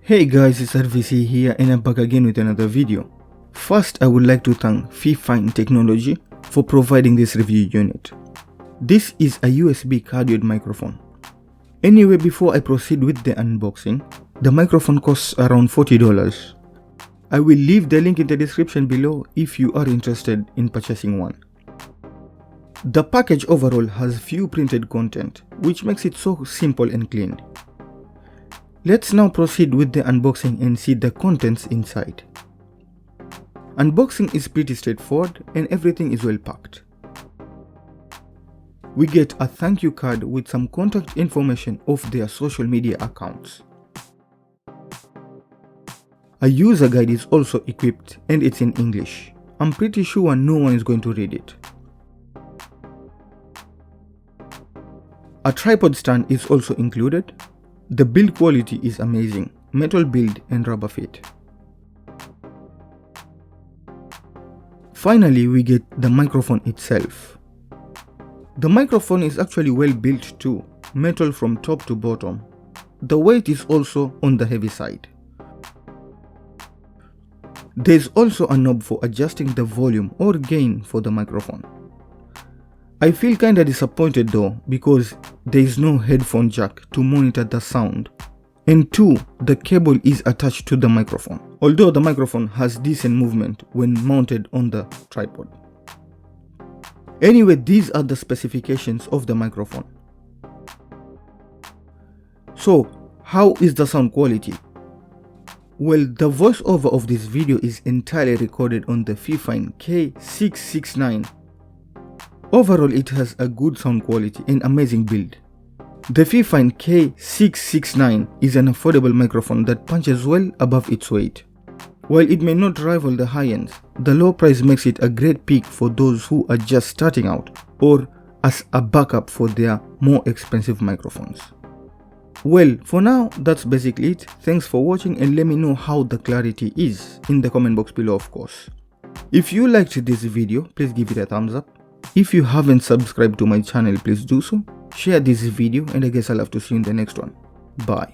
Hey guys, it's R.V.C here and I'm back again with another video. First, I would like to thank Fifine Technology for providing this review unit. This is a USB cardioid microphone. Anyway, before I proceed with the unboxing, the microphone costs around $40. I will leave the link in the description below if you are interested in purchasing one. The package overall has few printed content, which makes it so simple and clean. Let's now proceed with the unboxing and see the contents inside. Unboxing is pretty straightforward and everything is well packed. We get a thank you card with some contact information of their social media accounts. A user guide is also equipped and it's in English. I'm pretty sure no one is going to read it. A tripod stand is also included. The build quality is amazing, metal build and rubber fit. Finally, we get the microphone itself. The microphone is actually well built too, metal from top to bottom. The weight is also on the heavy side. There is also a knob for adjusting the volume or gain for the microphone. I feel kinda disappointed though because there is no headphone jack to monitor the sound, and 2, the cable is attached to the microphone, although the microphone has decent movement when mounted on the tripod. Anyway, these are the specifications of the microphone. So, how is the sound quality? Well, the voiceover of this video is entirely recorded on the Fifine K669. Overall, it has a good sound quality and amazing build. The Fifine K669 is an affordable microphone that punches well above its weight. While it may not rival the high-ends, the low price makes it a great pick for those who are just starting out or as a backup for their more expensive microphones. Well, for now, that's basically it. Thanks for watching and let me know how the clarity is in the comment box below, of course. If you liked this video, please give it a thumbs up. If you haven't subscribed to my channel, please do so. Share this video and I guess I'll have to see you in the next one. Bye.